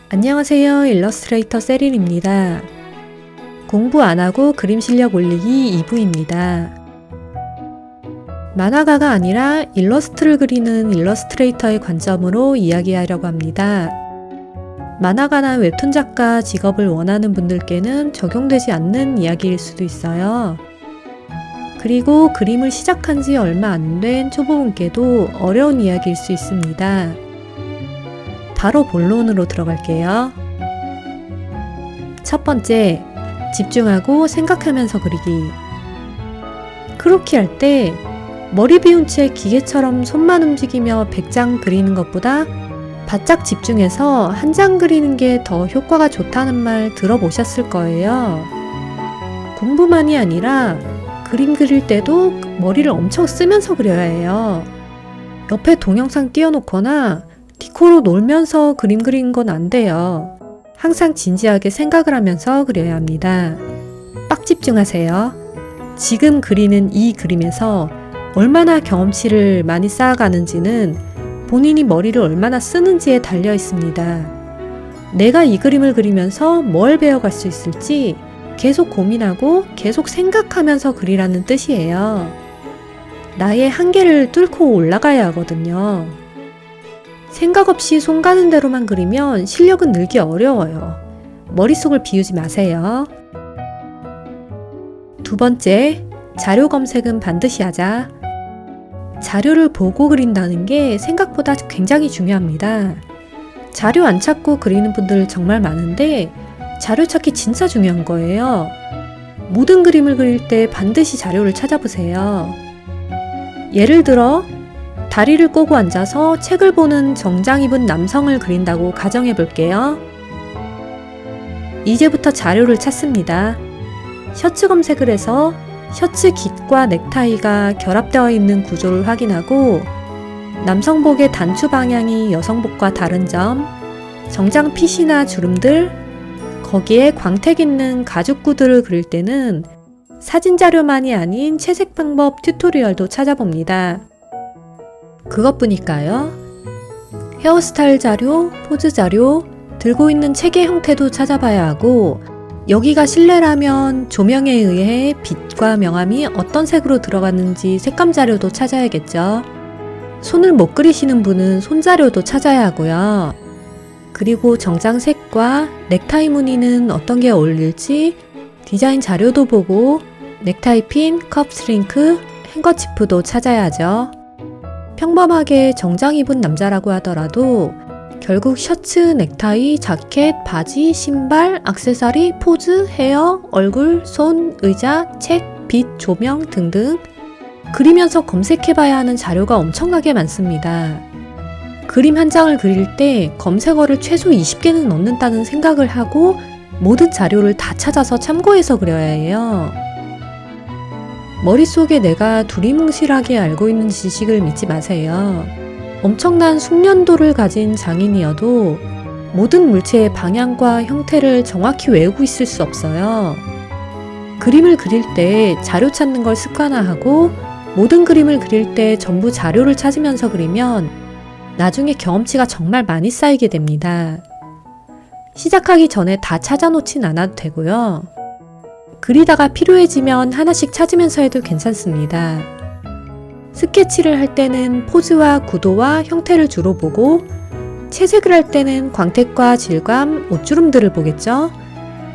안녕하세요. 일러스트레이터 세린입니다. 공부 안하고 그림 실력 올리기 2부입니다. 만화가가 아니라 일러스트를 그리는 일러스트레이터의 관점으로 이야기하려고 합니다. 만화가나 웹툰 작가 직업을 원하는 분들께는 적용되지 않는 이야기일 수도 있어요. 그리고 그림을 시작한 지 얼마 안 된 초보분께도 어려운 이야기일 수 있습니다. 바로 본론으로 들어갈게요. 첫 번째, 집중하고 생각하면서 그리기. 크로키 할 때 머리 비운 채 기계처럼 손만 움직이며 100장 그리는 것보다 바짝 집중해서 한 장 그리는 게 더 효과가 좋다는 말 들어보셨을 거예요. 공부만이 아니라 그림 그릴 때도 머리를 엄청 쓰면서 그려야 해요. 옆에 동영상 띄워놓거나 디코로 놀면서 그림 그리는 건 안 돼요. 항상 진지하게 생각을 하면서 그려야 합니다. 빡 집중하세요. 지금 그리는 이 그림에서 얼마나 경험치를 많이 쌓아가는지는 본인이 머리를 얼마나 쓰는지에 달려 있습니다. 내가 이 그림을 그리면서 뭘 배워갈 수 있을지 계속 고민하고 계속 생각하면서 그리라는 뜻이에요. 나의 한계를 뚫고 올라가야 하거든요. 생각 없이 손 가는 대로만 그리면 실력은 늘기 어려워요. 머릿속을 비우지 마세요. 두 번째, 자료 검색은 반드시 하자. 자료를 보고 그린다는 게 생각보다 굉장히 중요합니다. 자료 안 찾고 그리는 분들 정말 많은데 자료 찾기 진짜 중요한 거예요. 모든 그림을 그릴 때 반드시 자료를 찾아보세요. 예를 들어 다리를 꼬고 앉아서 책을 보는 정장 입은 남성을 그린다고 가정해 볼게요. 이제부터 자료를 찾습니다. 셔츠 검색을 해서 셔츠 깃과 넥타이가 결합되어 있는 구조를 확인하고 남성복의 단추 방향이 여성복과 다른 점, 정장 핏이나 주름들, 거기에 광택 있는 가죽구두를 그릴 때는 사진 자료만이 아닌 채색 방법 튜토리얼도 찾아봅니다. 그것뿐일까요? 헤어스타일 자료, 포즈 자료, 들고 있는 책의 형태도 찾아봐야 하고 여기가 실내라면 조명에 의해 빛과 명암이 어떤 색으로 들어갔는지 색감 자료도 찾아야겠죠. 손을 못 그리시는 분은 손 자료도 찾아야 하고요. 그리고 정장 색과 넥타이 무늬는 어떤 게 어울릴지 디자인 자료도 보고 넥타이 핀, 컵 스링크, 행거치프도 찾아야죠. 평범하게 정장 입은 남자라고 하더라도 결국 셔츠, 넥타이, 자켓, 바지, 신발, 액세서리, 포즈, 헤어, 얼굴, 손, 의자, 책, 빛, 조명 등등 그리면서 검색해봐야 하는 자료가 엄청나게 많습니다. 그림 한 장을 그릴 때 검색어를 최소 20개는 넣는다는 생각을 하고 모든 자료를 다 찾아서 참고해서 그려야 해요. 머릿속에 내가 두리뭉실하게 알고 있는 지식을 믿지 마세요. 엄청난 숙련도를 가진 장인이어도 모든 물체의 방향과 형태를 정확히 외우고 있을 수 없어요. 그림을 그릴 때 자료 찾는 걸 습관화하고 모든 그림을 그릴 때 전부 자료를 찾으면서 그리면 나중에 경험치가 정말 많이 쌓이게 됩니다. 시작하기 전에 다 찾아놓진 않아도 되고요. 그리다가 필요해지면 하나씩 찾으면서 해도 괜찮습니다. 스케치를 할 때는 포즈와 구도와 형태를 주로 보고 채색을 할 때는 광택과 질감, 옷주름들을 보겠죠?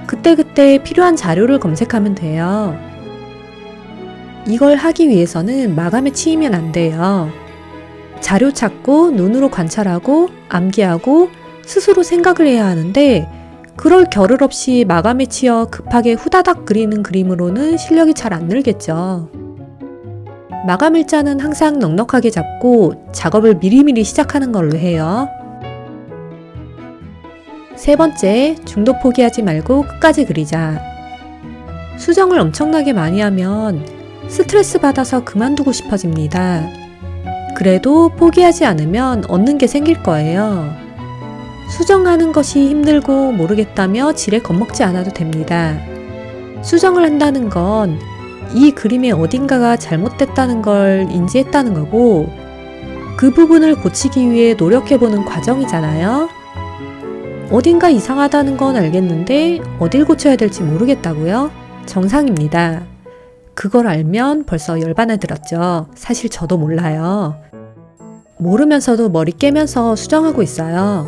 그때그때 필요한 자료를 검색하면 돼요. 이걸 하기 위해서는 마감에 치이면 안 돼요. 자료 찾고 눈으로 관찰하고 암기하고 스스로 생각을 해야 하는데 그럴 겨를 없이 마감에 치여 급하게 후다닥 그리는 그림으로는 실력이 잘 안 늘겠죠. 마감 일자는 항상 넉넉하게 잡고 작업을 미리미리 시작하는 걸로 해요. 세 번째, 중도 포기하지 말고 끝까지 그리자. 수정을 엄청나게 많이 하면 스트레스 받아서 그만두고 싶어집니다. 그래도 포기하지 않으면 얻는 게 생길 거예요. 수정하는 것이 힘들고 모르겠다며 지레 겁먹지 않아도 됩니다. 수정을 한다는 건 이 그림의 어딘가가 잘못됐다는 걸 인지했다는 거고 그 부분을 고치기 위해 노력해보는 과정이잖아요. 어딘가 이상하다는 건 알겠는데 어딜 고쳐야 될지 모르겠다고요? 정상입니다. 그걸 알면 벌써 열반을 들었죠. 사실 저도 몰라요. 모르면서도 머리 깨면서 수정하고 있어요.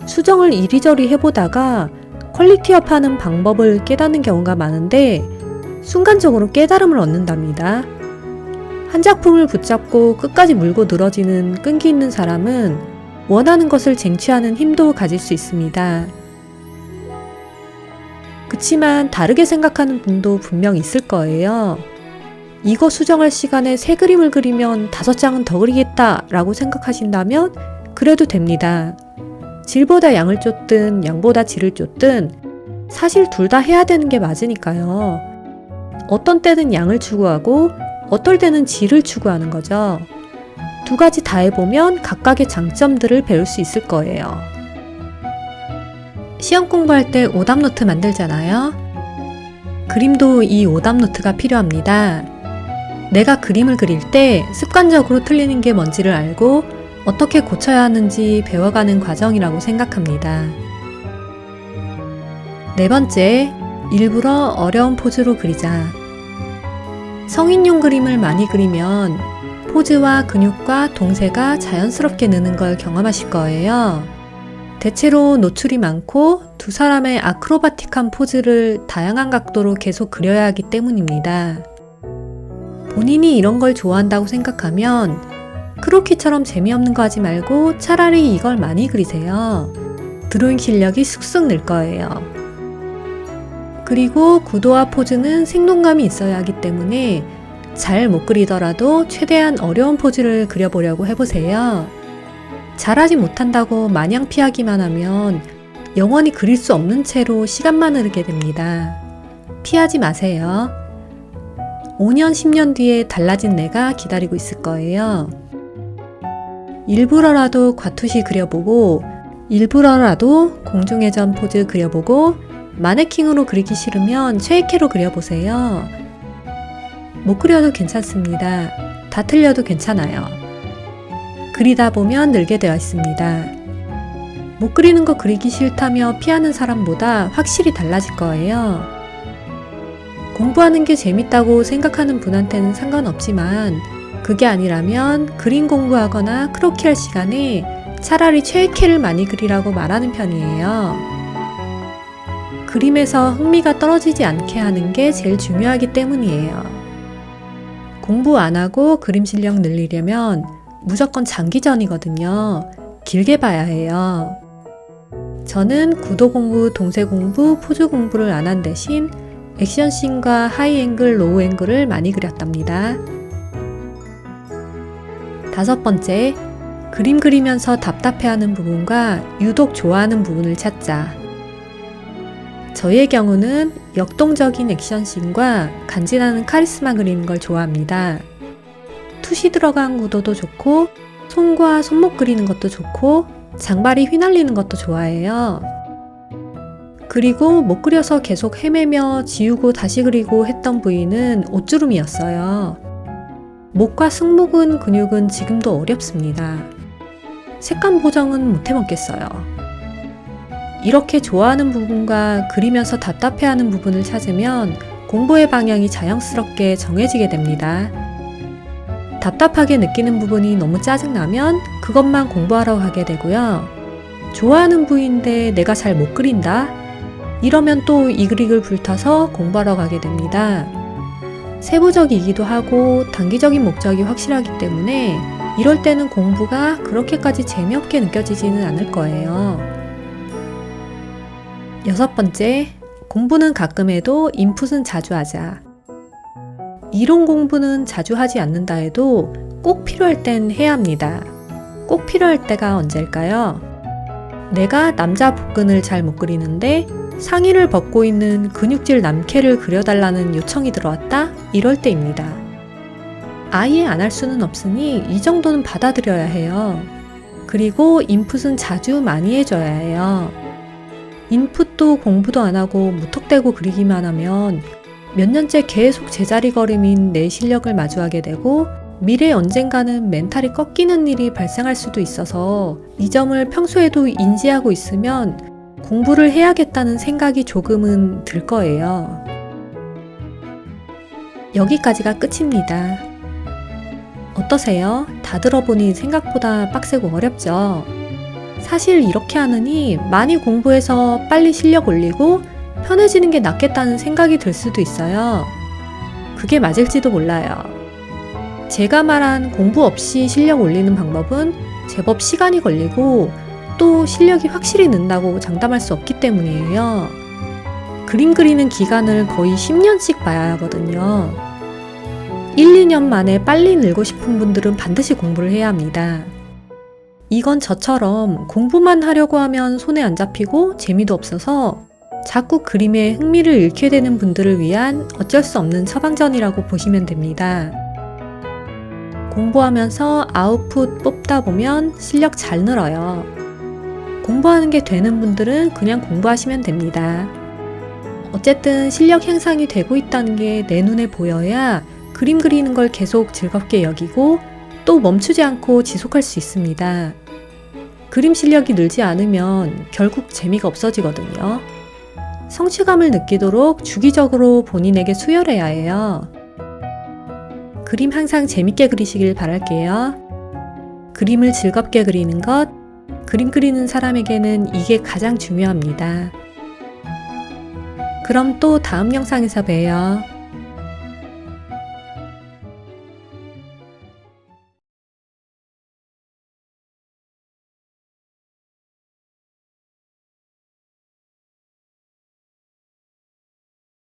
수정을 이리저리 해보다가 퀄리티업하는 방법을 깨닫는 경우가 많은데 순간적으로 깨달음을 얻는답니다. 한 작품을 붙잡고 끝까지 물고 늘어지는 끈기 있는 사람은 원하는 것을 쟁취하는 힘도 가질 수 있습니다. 그치만 다르게 생각하는 분도 분명 있을 거예요. 이거 수정할 시간에 새 그림을 그리면 5장은 더 그리겠다 라고 생각하신다면 그래도 됩니다. 질보다 양을 쫓든 양보다 질을 쫓든 사실 둘 다 해야 되는 게 맞으니까요. 어떤 때는 양을 추구하고 어떨 때는 질을 추구하는 거죠. 두 가지 다 해보면 각각의 장점들을 배울 수 있을 거예요. 시험 공부할 때 오답노트 만들잖아요. 그림도 이 오답노트가 필요합니다. 내가 그림을 그릴 때 습관적으로 틀리는 게 뭔지를 알고 어떻게 고쳐야 하는지 배워가는 과정이라고 생각합니다. 네 번째, 일부러 어려운 포즈로 그리자. 성인용 그림을 많이 그리면 포즈와 근육과 동세가 자연스럽게 느는 걸 경험하실 거예요. 대체로 노출이 많고 두 사람의 아크로바틱한 포즈를 다양한 각도로 계속 그려야 하기 때문입니다. 본인이 이런 걸 좋아한다고 생각하면 크로키처럼 재미없는 거 하지 말고 차라리 이걸 많이 그리세요. 드로잉 실력이 쑥쑥 늘 거예요. 그리고 구도와 포즈는 생동감이 있어야 하기 때문에 잘 못 그리더라도 최대한 어려운 포즈를 그려보려고 해보세요. 잘하지 못한다고 마냥 피하기만 하면 영원히 그릴 수 없는 채로 시간만 흐르게 됩니다. 피하지 마세요. 5년, 10년 뒤에 달라진 내가 기다리고 있을 거예요. 일부러라도 과투시 그려보고 일부러라도 공중회전 포즈 그려보고 마네킹으로 그리기 싫으면 쉐이케로 그려보세요. 못 그려도 괜찮습니다. 다 틀려도 괜찮아요. 그리다 보면 늘게 되어 있습니다. 못 그리는 거 그리기 싫다며 피하는 사람보다 확실히 달라질 거예요. 공부하는 게 재밌다고 생각하는 분한테는 상관없지만 그게 아니라면 그림 공부하거나 크로키 할 시간에 차라리 쉐이케를 많이 그리라고 말하는 편이에요. 그림에서 흥미가 떨어지지 않게 하는 게 제일 중요하기 때문이에요. 공부 안 하고 그림 실력 늘리려면 무조건 장기전이거든요. 길게 봐야 해요. 저는 구도 공부, 동세 공부, 포즈 공부를 안 한 대신 액션씬과 하이앵글, 로우앵글을 많이 그렸답니다. 5번째, 그림 그리면서 답답해하는 부분과 유독 좋아하는 부분을 찾자. 저의 경우는 역동적인 액션씬과 간지나는 카리스마 그리는 걸 좋아합니다. 투시 들어간 구도도 좋고 손과 손목 그리는 것도 좋고 장발이 휘날리는 것도 좋아해요. 그리고 못 그려서 계속 헤매며 지우고 다시 그리고 했던 부위는 옷주름이었어요. 목과 승모근 근육은 지금도 어렵습니다. 색감 보정은 못 해먹겠어요. 이렇게 좋아하는 부분과 그리면서 답답해하는 부분을 찾으면 공부의 방향이 자연스럽게 정해지게 됩니다. 답답하게 느끼는 부분이 너무 짜증나면 그것만 공부하러 가게 되고요. 좋아하는 부위인데 내가 잘 못 그린다? 이러면 또 이글이글 불타서 공부하러 가게 됩니다. 세부적이기도 하고 단기적인 목적이 확실하기 때문에 이럴 때는 공부가 그렇게까지 재미없게 느껴지지는 않을 거예요. 6번째, 공부는 가끔 해도 인풋은 자주 하자. 이론 공부는 자주 하지 않는다 해도 꼭 필요할 땐 해야 합니다. 꼭 필요할 때가 언제일까요? 내가 남자 복근을 잘 못 그리는데 상의를 벗고 있는 근육질 남캐를 그려달라는 요청이 들어왔다? 이럴 때입니다. 아예 안 할 수는 없으니 이 정도는 받아들여야 해요. 그리고 인풋은 자주 많이 해줘야 해요. 인풋도 공부도 안 하고 무턱대고 그리기만 하면 몇 년째 계속 제자리 걸음인 내 실력을 마주하게 되고 미래 언젠가는 멘탈이 꺾이는 일이 발생할 수도 있어서 이 점을 평소에도 인지하고 있으면 공부를 해야겠다는 생각이 조금은 들 거예요. 여기까지가 끝입니다. 어떠세요? 다 들어보니 생각보다 빡세고 어렵죠? 사실 이렇게 하느니 많이 공부해서 빨리 실력 올리고 편해지는 게 낫겠다는 생각이 들 수도 있어요. 그게 맞을지도 몰라요. 제가 말한 공부 없이 실력 올리는 방법은 제법 시간이 걸리고 또 실력이 확실히 는다고 장담할 수 없기 때문이에요. 그림 그리는 기간을 거의 10년씩 봐야 하거든요. 1, 2년 만에 빨리 늘고 싶은 분들은 반드시 공부를 해야 합니다. 이건 저처럼 공부만 하려고 하면 손에 안 잡히고 재미도 없어서 자꾸 그림에 흥미를 잃게 되는 분들을 위한 어쩔 수 없는 처방전이라고 보시면 됩니다. 공부하면서 아웃풋 뽑다 보면 실력 잘 늘어요. 공부하는 게 되는 분들은 그냥 공부하시면 됩니다. 어쨌든 실력 향상이 되고 있다는 게 내 눈에 보여야 그림 그리는 걸 계속 즐겁게 여기고 또 멈추지 않고 지속할 수 있습니다. 그림 실력이 늘지 않으면 결국 재미가 없어지거든요. 성취감을 느끼도록 주기적으로 본인에게 수혈해야 해요. 그림 항상 재밌게 그리시길 바랄게요. 그림을 즐겁게 그리는 것, 그림 그리는 사람에게는 이게 가장 중요합니다. 그럼 또 다음 영상에서 봬요.